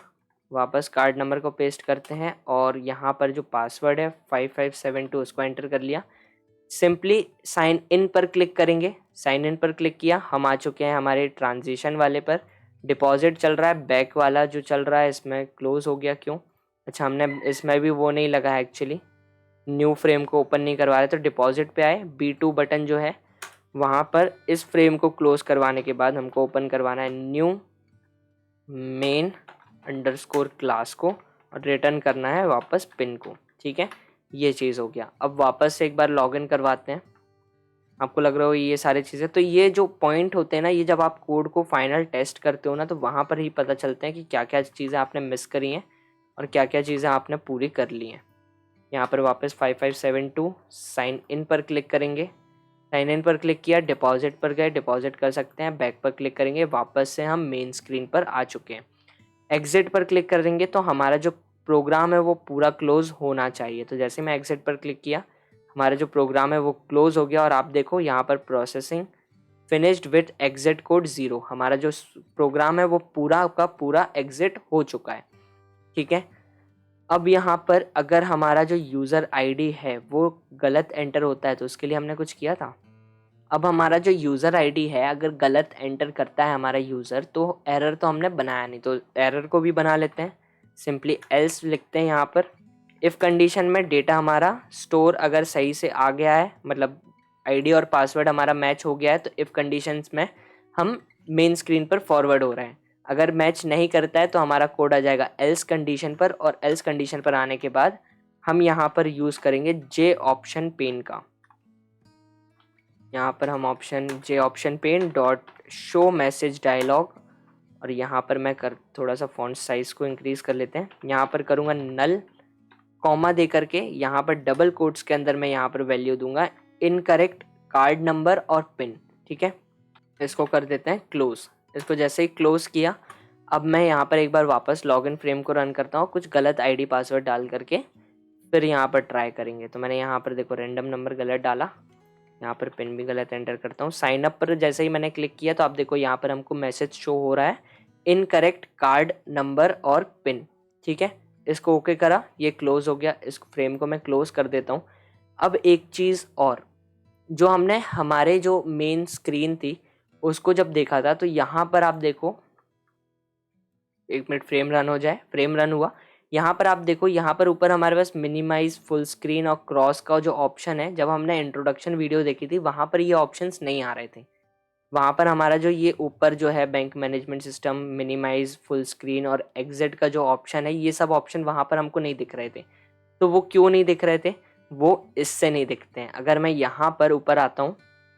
वापस कार्ड नंबर को पेस्ट करते हैं और यहाँ पर जो पासवर्ड है 5572 उसको एंटर कर लिया। सिंपली साइन इन पर क्लिक करेंगे। साइन इन पर क्लिक किया, हम आ चुके हैं हमारे ट्रांजिशन वाले पर। डिपॉजिट चल रहा है, बैक वाला जो चल रहा है इसमें क्लोज हो गया, क्यों? अच्छा, हमने इसमें भी वो नहीं लगा है एक्चुअली, न्यू फ्रेम को ओपन नहीं करवा रहे। तो डिपॉजिट पे आए, B2 बटन जो है वहाँ पर इस फ्रेम को क्लोज करवाने के बाद हमको ओपन करवाना है न्यू मेन अंडरस्कोर क्लास को और रिटर्न करना है वापस पिन को। ठीक है, ये चीज़ हो गया। अब वापस से एक बार लॉगिन करवाते हैं। आपको लग रहा हो ये सारी चीज़ें, तो ये जो पॉइंट होते हैं ना, ये जब आप कोड को फाइनल टेस्ट करते हो ना तो वहाँ पर ही पता चलते हैं कि क्या क्या चीज़ें आपने मिस करी हैं और क्या क्या चीज़ें आपने पूरी कर ली हैं। यहाँ पर वापस 5572 साइन इन पर क्लिक करेंगे। साइन इन पर क्लिक किया, डिपॉजिट पर गए, डिपॉजिट कर सकते हैं। बैक पर क्लिक करेंगे, वापस से हम मेन स्क्रीन पर आ चुके हैं। एग्जिट पर क्लिक करेंगे तो हमारा जो प्रोग्राम है वो पूरा क्लोज होना चाहिए। तो जैसे मैं एग्जिट पर क्लिक किया, हमारा जो प्रोग्राम है वो क्लोज हो गया और आप देखो यहाँ पर processing finished with exit code 0, हमारा जो प्रोग्राम है वो पूरा का पूरा एग्जिट हो चुका है। ठीक है, अब यहाँ पर अगर हमारा जो यूज़र आईडी है वो गलत एंटर होता है तो उसके लिए हमने कुछ किया था। अब हमारा जो यूज़र आईडी है अगर गलत एंटर करता है हमारा यूज़र, तो एरर तो हमने बनाया नहीं, तो एरर को भी बना लेते हैं। सिंपली एल्स लिखते हैं यहाँ पर। इफ़ कंडीशन में डेटा हमारा स्टोर अगर सही से आ गया है, मतलब आईडी और पासवर्ड हमारा मैच हो गया है, तो इफ़ कंडीशंस में हम मेन स्क्रीन पर फॉरवर्ड हो रहे हैं। अगर मैच नहीं करता है तो हमारा कोड आ जाएगा एल्स कंडीशन पर, और एल्स कंडीशन पर आने के बाद हम यहाँ पर यूज़ करेंगे जे ऑप्शन पेन का। यहाँ पर हम J option pane dot show message dialog, और यहाँ पर मैं थोड़ा सा फॉन्ट साइज़ को इंक्रीज़ कर लेते हैं। यहाँ पर करूँगा नल कॉमा दे करके, यहाँ पर डबल कोट्स के अंदर मैं यहाँ पर वैल्यू दूंगा इनकरेक्ट कार्ड नंबर और पिन। ठीक है, इसको कर देते हैं क्लोज। इसको जैसे ही क्लोज किया, अब मैं यहाँ पर एक बार वापस लॉगिन फ्रेम को रन करता हूँ कुछ गलत आईडी पासवर्ड डाल करके, फिर यहाँ पर ट्राई करेंगे। तो मैंने यहाँ पर देखो रैंडम नंबर गलत डाला, यहाँ पर पिन भी गलत एंटर करता हूँ। साइन अप पर जैसे ही मैंने क्लिक किया तो आप देखो यहाँ पर हमको मैसेज शो हो रहा है इनकरेक्ट कार्ड नंबर और पिन। ठीक है, इसको ओके करा, ये क्लोज हो गया। इस फ्रेम को मैं क्लोज कर देता हूँ। अब एक चीज़ और, जो हमने हमारे जो मेन स्क्रीन थी उसको जब देखा था, तो यहाँ पर आप देखो, एक मिनट फ्रेम रन हो जाए। फ्रेम रन हुआ, यहाँ पर आप देखो, यहाँ पर ऊपर हमारे पास मिनिमाइज, फुल स्क्रीन और क्रॉस का जो ऑप्शन है, जब हमने इंट्रोडक्शन वीडियो देखी थी वहाँ पर ये ऑप्शंस नहीं आ रहे थे। वहाँ पर हमारा जो ये ऊपर जो है bank management system, minimize, full screen और एग्जिट का जो ऑप्शन है, ये सब ऑप्शन वहाँ पर हमको नहीं दिख रहे थे। तो वो क्यों नहीं दिख रहे थे? वो इससे नहीं दिखते हैं। अगर मैं यहाँ पर ऊपर आता हूँ,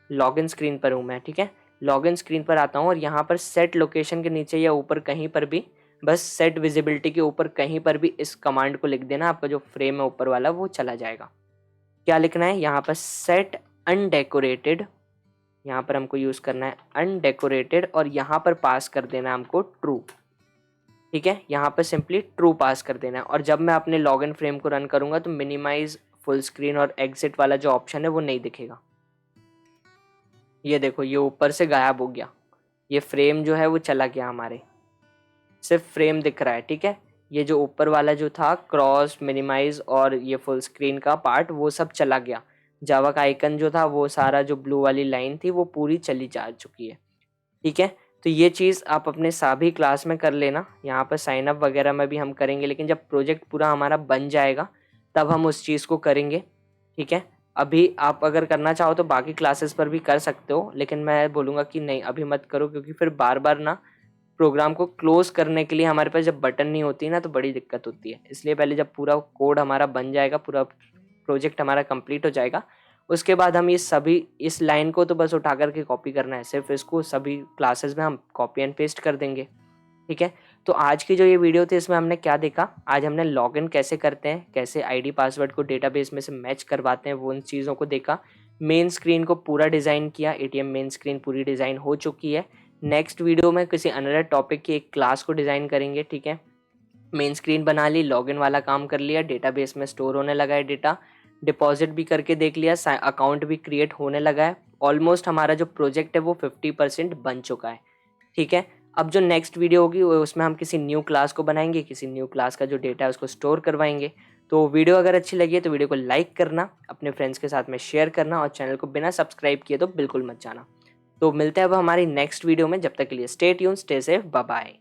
लॉगिन स्क्रीन पर हूँ मैं, ठीक है, लॉगिन स्क्रीन पर आता हूँ और यहाँ पर सेट लोकेशन के नीचे या ऊपर कहीं पर भी, बस सेट विजिबिलिटी के ऊपर कहीं पर भी इस कमांड को लिख देना, आपका जो फ्रेम है ऊपर वाला वो चला जाएगा। क्या लिखना है यहाँ पर? सेट अनडेकोरेटेड, यहाँ पर हमको यूज़ करना है अनडेकोरेटेड और यहाँ पर पास कर देना है हमको ट्रू। ठीक है, यहाँ पर सिंपली ट्रू पास कर देना है। और जब मैं अपने लॉगिन फ्रेम को रन करूँगा तो मिनिमाइज, फुल स्क्रीन और एग्जिट वाला जो ऑप्शन है वो नहीं दिखेगा। ये देखो, ये ऊपर से गायब हो गया, ये फ्रेम जो है वो चला गया, हमारे सिर्फ फ्रेम दिख रहा है। ठीक है, ये जो ऊपर वाला जो था क्रॉस, मिनिमाइज और ये फुल स्क्रीन का पार्ट, वो सब चला गया। जावा का आइकन जो था, वो सारा जो ब्लू वाली लाइन थी वो पूरी चली जा चुकी है। ठीक है, तो ये चीज़ आप अपने सभी क्लास में कर लेना। यहाँ पर साइन अप वगैरह में भी हम करेंगे, लेकिन जब प्रोजेक्ट पूरा हमारा बन जाएगा तब हम उस चीज़ को करेंगे। ठीक है, अभी आप अगर करना चाहो तो बाकी क्लासेस पर भी कर सकते हो, लेकिन मैं बोलूँगा कि नहीं, अभी मत करो, क्योंकि फिर बार बार ना प्रोग्राम को क्लोज करने के लिए हमारे पास जब बटन नहीं होती ना तो बड़ी दिक्कत होती है। इसलिए पहले जब पूरा कोड हमारा बन जाएगा, पूरा प्रोजेक्ट हमारा कंप्लीट हो जाएगा, उसके बाद हम ये सभी, इस लाइन को तो बस उठा करके कॉपी करना है, सिर्फ इसको सभी क्लासेस में हम कॉपी एंड पेस्ट कर देंगे। ठीक है, तो आज की जो ये वीडियो थी इसमें हमने क्या देखा? आज हमने लॉगिन कैसे करते हैं, कैसे आईडी पासवर्ड को डेटाबेस में से मैच करवाते हैं, वो उन चीज़ों को देखा। मेन स्क्रीन को पूरा डिज़ाइन किया, एटीएम मेन स्क्रीन पूरी डिज़ाइन हो चुकी है। नेक्स्ट वीडियो में किसी अनदर टॉपिक की एक क्लास को डिज़ाइन करेंगे। ठीक है, मेन स्क्रीन बना ली, लॉगिन वाला काम कर लिया, डेटाबेस में स्टोर होने लगा है डेटा, डिपॉजिट भी करके देख लिया, अकाउंट भी क्रिएट होने लगा है। ऑलमोस्ट हमारा जो प्रोजेक्ट है वो 50% बन चुका है। ठीक है, अब जो नेक्स्ट वीडियो होगी वो, उसमें हम किसी न्यू क्लास को बनाएंगे, किसी न्यू क्लास का जो डेटा है उसको स्टोर करवाएंगे। तो वीडियो अगर अच्छी लगी है तो वीडियो को लाइक करना, अपने फ्रेंड्स के साथ में शेयर करना और चैनल को बिना सब्सक्राइब किए तो बिल्कुल मत जाना। तो मिलते हैं अब हमारी नेक्स्ट वीडियो में, जब तक के लिए stay tuned, stay safe, bye bye.